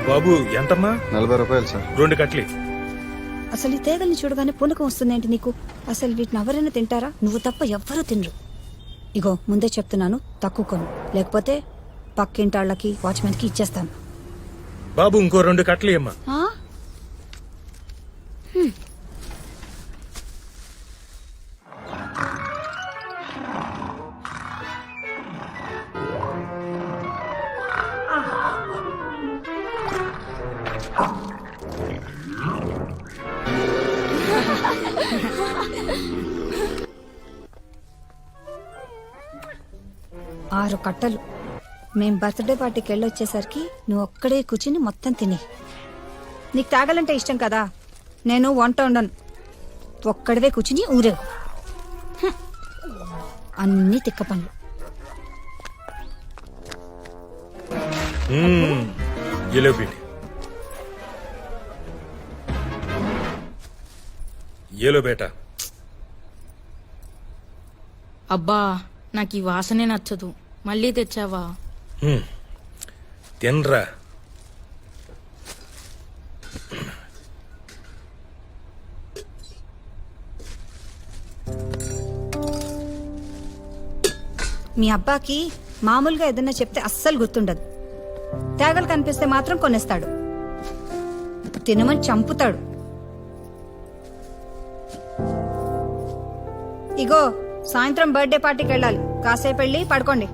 బాబు ఎంతమ్మా? 40 రూపాయలు సార్. 2 కట్లీ. అసలు ఈ తేగల్ని చూడగానే పూనకం వస్తుందేంటి నీకు? అసలు వీటిని ఎవరైనా తింటారా? నువ్వు తప్ప ఎవ్వరూ తినరు. ఇగో ముందే చెప్తున్నాను, తక్కువ కొను, లేకపోతే పక్కింటాళ్ళకి వాచ్మెన్కి ఇచ్చేస్తాను. బాబు ఇంకో 2 కట్లీ అమ్మా. ఆ? 6 కట్టలు. మేం బర్త్డే పార్టీకి వెళ్ళొచ్చేసరికి నువ్వు ఒక్కడే కూర్చుని మొత్తం తిని. నీకు తాగాలంటే ఇష్టం కదా, నేను వంట ఉండను, ఒక్కడవే కూర్చుని ఊరేగు. అన్ని తిక్క పనులు. ఏలో బేటా. అబ్బా నాకు ఈ వాసనే నచ్చదు, మళ్ళీ తెచ్చావా? తినరా. మీ అబ్బాకి మామూలుగా ఏదన్నా చెప్తే అస్సలు గుర్తుండదు. తేగలు కనిపిస్తే మాత్రం కొనేస్తాడు. తినమని చంపుతాడు. ఇగో సాయంత్రం బర్త్డే పార్టీకి వెళ్ళాలి. కాసేపు వెళ్ళి పడుకోండి.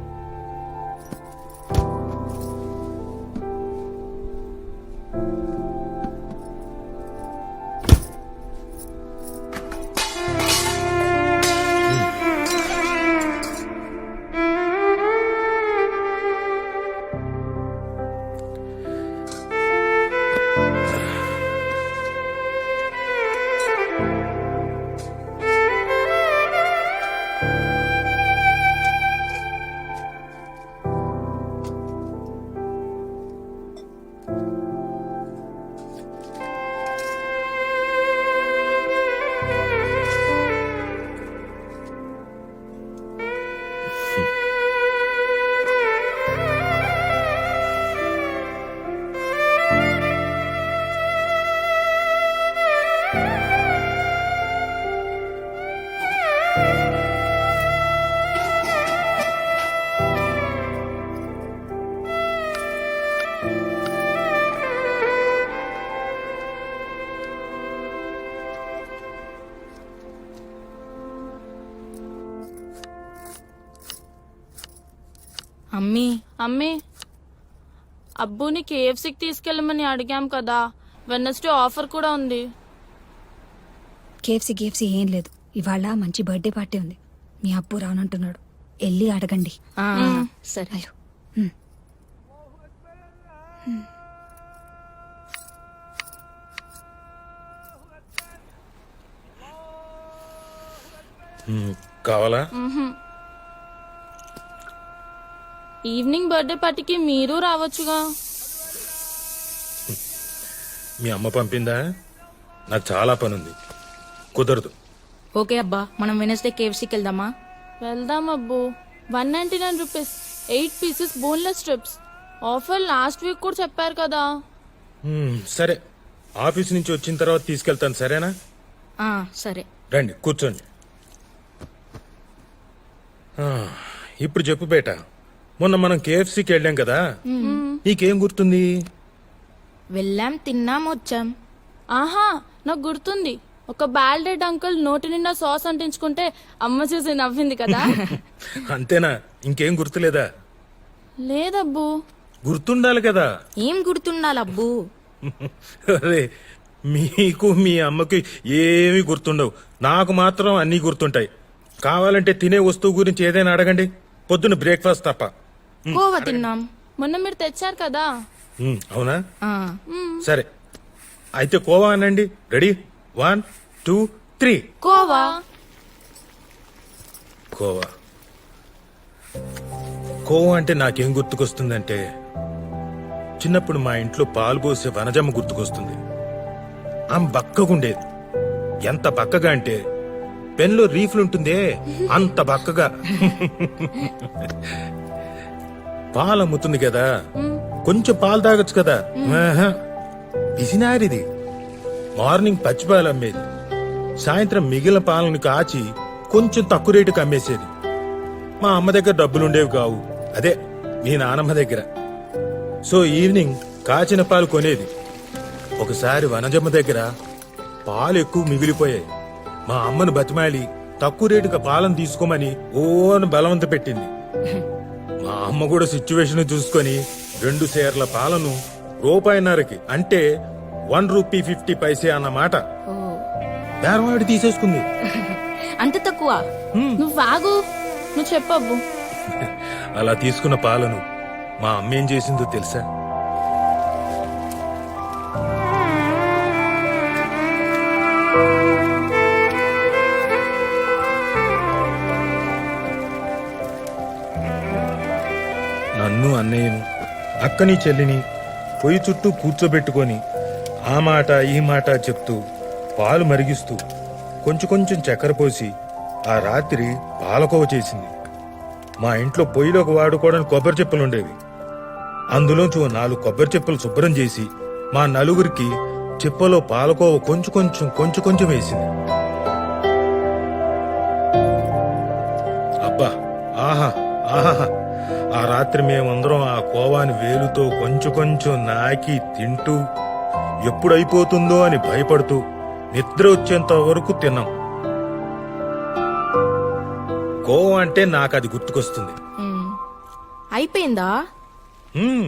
అమ్మీ అమ్మీ, అబ్బుని కేఎఫ్సీకి తీసుకెళ్ళమని అడిగాం కదా, వెన్నస్డే ఆఫర్ కూడా ఉంది. కేఎఫ్సీ ఏం లేదు. ఇవాళ మంచి బర్త్డే పార్టీ ఉంది. మీ అప్పు రానంటున్నాడు. వెళ్ళి అడగండి. సరే. కావాలా? ఈవినింగ్ బర్త్డే పార్టీకి మీరు రావచ్చుగా. మీ అమ్మ పంపిందా? నాకు చాలా పని ఉంది, కుదరదు. ఓకే అబ్బా, మనం వెనస్డే కేఎఫ్సీకి వెళ్దామా? వెళ్దాం అబ్బు. 199 rupees, 8 pieces boneless strips. Offer last week కూడా చెప్పారు కదా. సరే, ఆఫీస్ నుంచి వచ్చిన తర్వాత తీసుకెళ్తాను, సరేనా? సరే. రండి కూర్చోండి. ఇప్పుడు చెప్పు బేట, మొన్న మనం కేఎఫ్సీకి వెళ్ళాం కదా, నీకేం గుర్తుంది? వెళ్ళాం, తిన్నాం, వచ్చాం. ఆహా, నాకు గుర్తుంది. ఒక బాల్డెడ్ అంకుల్ నోటి నిండా సాస్ అంటించుకుంటే అమ్మ చూసి నవ్వింది కదా. అంతేనా? ఇంకేం గుర్తులేదా? లేదబ్బు. గుర్తుండాలి కదా. ఏం గుర్తుండాలబ్బు? అరే, మీకు మీ అమ్మకి ఏమీ గుర్తుండవు, నాకు మాత్రం అన్నీ గుర్తుంటాయి. కావాలంటే తినే వస్తువు గురించి ఏదైనా అడగండి, పొద్దున్న బ్రేక్ఫాస్ట్ తప్ప. కోవా తిన్నాం, మొన్న మీరు తెచ్చారు కదా. అవునా? సరే, అయితే కోవా అనండి. రెడీ? 1 2 3. కోవా. కోవా కోవా అంటే నాకేం గుర్తుకొస్తుందంటే, చిన్నప్పుడు మా ఇంట్లో పాలు పోసే వనజమ్మ గుర్తుకొస్తుంది. ఆమె బక్కగుండేది. ఎంత బక్కగా అంటే పెన్లో రీఫ్లుంటుందే అంత బక్కగా. పాలు అమ్ముతుంది కదా, కొంచెం పాలు తాగొచ్చు కదా. పిసినారిది. మార్నింగ్ పచ్చి పాలు అమ్మేది, సాయంత్రం మిగిలిన పాలను కాచి కొంచెం తక్కువ రేటుకి అమ్మేసేది. మా అమ్మ దగ్గర డబ్బులుండేవి కావు, అదే మీ నానమ్మ దగ్గర. సో ఈవినింగ్ కాచిన పాలు కొనేది. ఒకసారి వనజమ్మ దగ్గర పాలు ఎక్కువ మిగిలిపోయాయి. మా అమ్మను బతిమాలి తక్కువ రేటుగా పాలను తీసుకోమని ఓను బలవంత పెట్టింది. మా అమ్మ కూడా సిచ్యువేషన్ చూసుకొని 2 సేర్ల పాలను రూపాయిన్నరకి, అంటే 1 రూపీ 50 పైసే అన్నమాట, బేరవాడి తీసేసుకుంది. అంత తక్కువ? నువ్వు ఆగు, నువ్వు చెప్పబ్బు. అలా తీసుకున్న పాలను మా అమ్మ ఏం చేసిందో తెలుసా? నన్ను, అన్నయ్యను, అక్కని, చెల్లిని పొయ్యి చుట్టూ కూర్చోబెట్టుకొని ఆ మాట ఈ మాట చెప్తూ పాలు మరిగిస్తూ కొంచెం కొంచెం చక్కెర పోసి ఆ రాత్రి పాలకోవ చేసింది. మా ఇంట్లో పొయ్యిలోకి వాడుకోవడానికి కొబ్బరి చెప్పులుండేవి. అందులోంచి 4 కొబ్బరి చెప్పులు శుభ్రం చేసి మా నలుగురికి చిప్పలో పాలకోవ కొంచెం కొంచెం వేసింది. అబ్బా, ఆహా ఆహా, ఆ రాత్రి మేమందరం ఆ కోవాని వేలుతో కొంచెం కొంచెం నాకి తింటూ ఎప్పుడైపోతుందో అని భయపడుతూ నిద్ర వచ్చేంత వరకు తిన్నాం. కోవా అంటే నాకు అది గుర్తుకొస్తుంది. అయిపోయిందా? హ్మ్.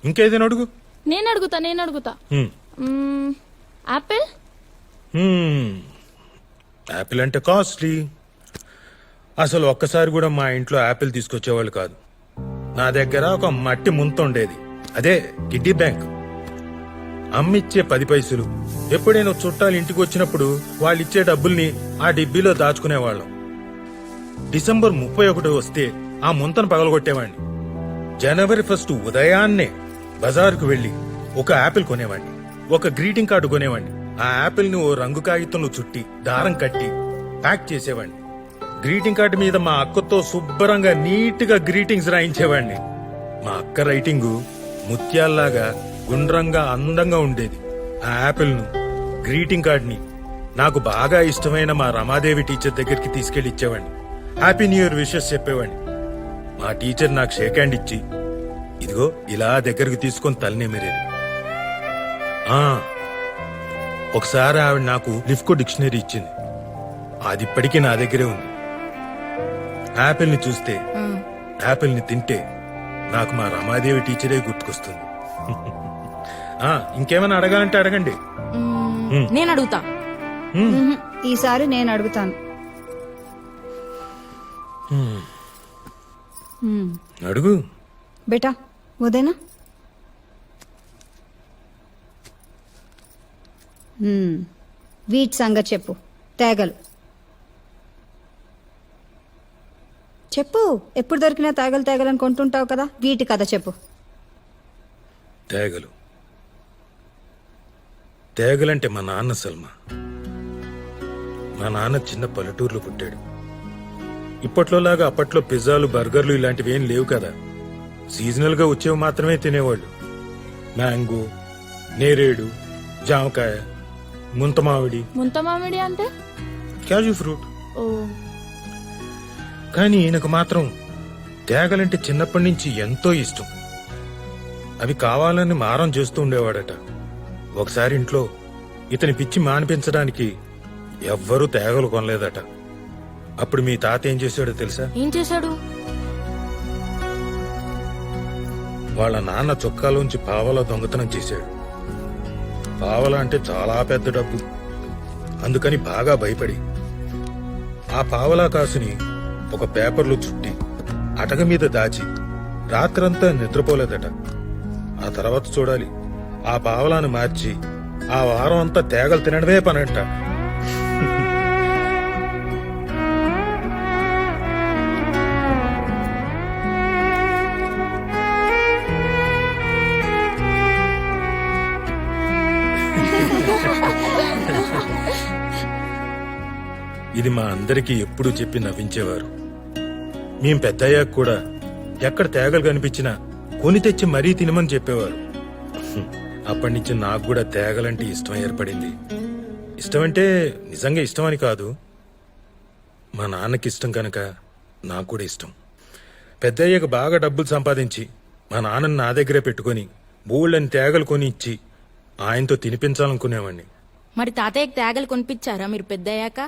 ఇంకేదైనా అడుగు. నేను అడుగుతా హ్మ్. యాపిల్. యాపిల్ అంటే కాస్ట్లీ. అసలు ఒక్కసారి కూడా మా ఇంట్లో యాపిల్ తీసుకొచ్చేవాళ్ళు కాదు. నా దగ్గర ఒక మట్టి ముంత ఉండేది, అదే కిడ్డీ బ్యాంక్. అమ్మిచ్చే 10 పైసలు. ఎప్పుడైనా చుట్టాలు ఇంటికి వచ్చినప్పుడు వాళ్ళు ఇచ్చే డబ్బుల్ని ఆ డిబ్బీలో దాచుకునేవాళ్ళం. డిసెంబర్ 31 వస్తే ఆ ముంతను పగలగొట్టేవాడిని. జనవరి 1 ఉదయాన్నే బజారుకు వెళ్లి ఒక యాపిల్ కొనేవాడిని, ఒక గ్రీటింగ్ కార్డు కొనేవాడిని. ఆ యాపిల్ ని ఓ రంగు కాగితంలో చుట్టి దారం కట్టి ప్యాక్ చేసేవాడిని. గ్రీటింగ్ కార్డు మీద మా అక్కతో శుభ్రంగా నీట్ గా గ్రీటింగ్స్ రాయించేవాడిని. మా అక్క రైటింగు ముత్యాల్లాగా గుండ్రంగా అందంగా ఉండేది. ఆ యాపిల్ ను, గ్రీటింగ్ కార్డ్ ని నాకు బాగా ఇష్టమైన మా రమాదేవి టీచర్ దగ్గరికి తీసుకెళ్లి ఇచ్చేవాడిని. హ్యాపీ న్యూ ఇయర్ విషెస్ చెప్పేవాడిని. మా టీచర్ నాకు షేక్ హ్యాండ్ ఇచ్చి, ఇదిగో ఇలా దగ్గరకు తీసుకొని తలనేమిరేది. ఒకసారి ఆవిడ నాకు లిఫ్కో డిక్షనరీ ఇచ్చింది. అది ఇప్పటికీ నా దగ్గరే ఉంది. యాపిల్ ని చూస్తే, యాపిల్ ని తింటే నాకు మా రమాదేవి టీచరే గుర్తుకొస్తుంది. ఇంకేమైనా అడగాలంటే అడగండి. నేను అడుగుతా. ఈసారి నేను అడుగుతాను. అడుగు. బేటా ఉదయనా? వీటి సంగతి చెప్పు. తేగలు చెప్పు. ఎప్పుడు దొరికినా తేగలని కొంటుంటావు కదా, వీటి కథ చెప్పు. తేగలు తేగలంటే మా నాన్న సల్మా. మా నాన్న చిన్న పల్లెటూరులో పుట్టాడు. ఇప్పట్లోలాగా అప్పట్లో పిజ్జాలు, బర్గర్లు ఇలాంటివి ఏం లేవు కదా. సీజనల్ గా వచ్చేవి మాత్రమే తినేవాళ్ళు. మ్యాంగో, నేరేడు, జామకాయ, ముంతమామిడి అంటే క్యాజు ఫ్రూట్. ఓ. కానీ ఈయనకు మాత్రం తేగలంటే చిన్నప్పటి నుంచి ఎంతో ఇష్టం. అవి కావాలని మారం చేస్తూ ఉండేవాడట. ఒకసారి ఇంట్లో ఇతని పిచ్చి మానిపించడానికి ఎవ్వరూ తేగలు కొనలేదట. అప్పుడు మీ తాత ఏం చేశాడో తెలుసా? ఏం చేశాడు? వాళ్ళ నాన్న చొక్కాలోంచి పావలా దొంగతనం చేశాడు. పావలా అంటే చాలా పెద్ద డబ్బు. అందుకని బాగా భయపడి ఆ పావలా కాసుని ఒక పేపర్లో చుట్టి అటక మీద దాచి రాత్రంతా నిద్రపోలేదట. ఆ తర్వాత చూడాలి, ఆ పావలాను మార్చి ఆ వారం అంతా తేగలు తినడమే పనంట. ఇది మా అందరికీ ఎప్పుడూ చెప్పి నవ్వించేవారు. మేం పెద్దయ్యాక కూడా ఎక్కడ తేగలు కనిపించినా కొని తెచ్చి మరీ తినమని చెప్పేవారు. అప్పటి నుంచి నాకు కూడా తేగలంటే ఇష్టం ఏర్పడింది. ఇష్టమంటే నిజంగా ఇష్టమని కాదు, మా నాన్నకి ఇష్టం కనుక నాకు కూడా ఇష్టం. పెద్దయ్యాక బాగా డబ్బులు సంపాదించి మా నాన్నని నా దగ్గరే పెట్టుకుని బోళ్ళని తేగలు కొని ఇచ్చి ఆయనతో తినిపించాలనుకునేవాడిని. మరి తాతయ్యకి తేగలు కొనిపించారా మీరు పెద్దయ్యాక?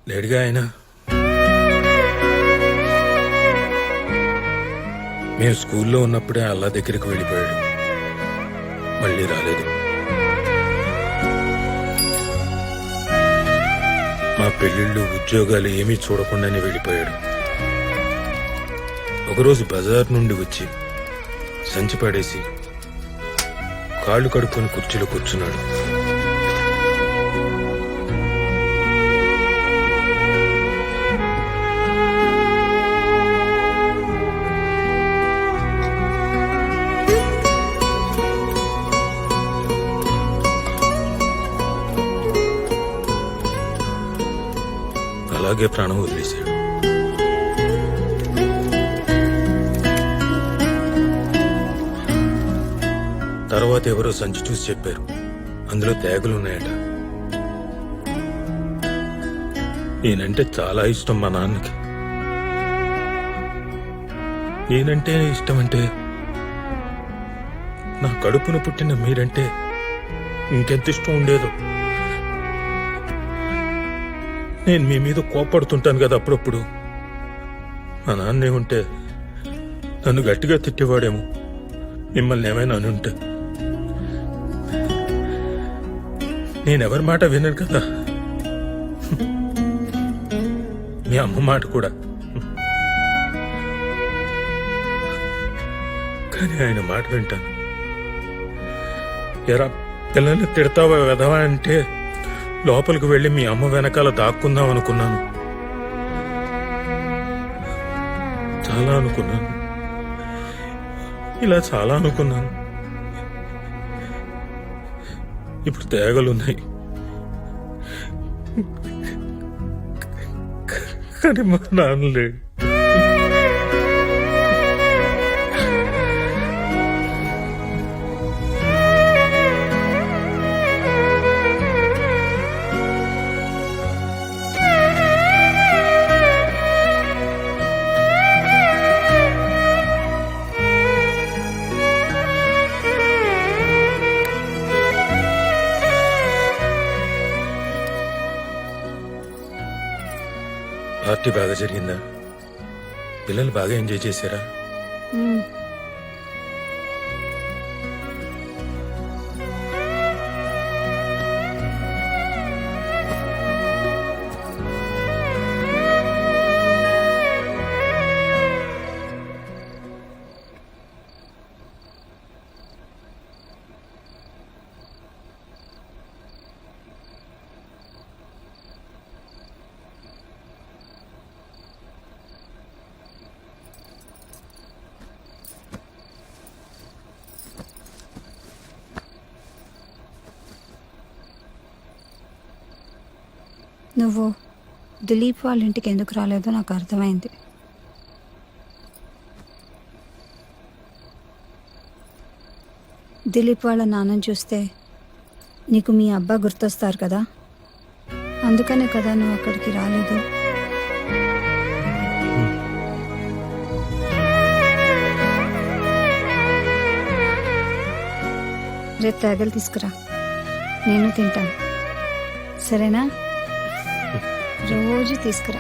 లేడుగా ఆయన. మేము స్కూల్లో ఉన్నప్పుడే అల్లా దగ్గరికి వెళ్ళిపోయాడు. మళ్ళీ రాలేదు. మా పెళ్లిళ్ళు, ఉద్యోగాలు ఏమీ చూడకుండానే వెళ్ళిపోయాడు. ఒకరోజు బజార్ నుండి వచ్చి సంచి పడేసి కాళ్ళు కడుక్కొని కుర్చీలో కూర్చున్నాడు. అలాగే ప్రాణం వదిలేశాడు. తర్వాత ఎవరో సంచి చూసి చెప్పారు, అందులో తేగలున్నాయట. నేనంటే చాలా ఇష్టం మా నాన్నకి. నేనంటే ఇష్టం అంటే నా కడుపున పుట్టిన మీరంటే ఇంకెంత ఇష్టం ఉండేదో. నేను మీ మీద కోపడుతుంటాను కదా అప్పుడప్పుడు. మా నాన్నే ఉంటే నన్ను గట్టిగా తిట్టేవాడేమో, మిమ్మల్ని ఏమైనా అని ఉంటే. నేనెవరి మాట వినను కదా, మీ అమ్మ మాట కూడా. కానీ ఆయన మాట వింటాను. ఎరా పిల్లల్ని తిడతావా వెధవా అంటే లోపలికి వెళ్ళి మీ అమ్మ వెనకాల దాక్కుందాం అనుకున్నాను. చాలా అనుకున్నాను, ఇలా చాలా అనుకున్నాను. ఇప్పుడు తేగలున్నాయి, కానీ మా నాన్న లేడు. పార్టీ బాగా జరిగిందా? పిల్లలు బాగా ఎంజాయ్ చేశారా? నువ్వు దిలీప్ వాళ్ళ ఇంటికి ఎందుకు రాలేదో నాకు అర్థమైంది. దిలీప్ వాళ్ళ నాన్నని చూస్తే నీకు మీ అబ్బా గుర్తొస్తారు కదా, అందుకనే కదా నువ్వు అక్కడికి రాలేదు. రేపు తేగలు తీసుకురా, నేను తింటాను, సరేనా? రోజు తీసుకురా.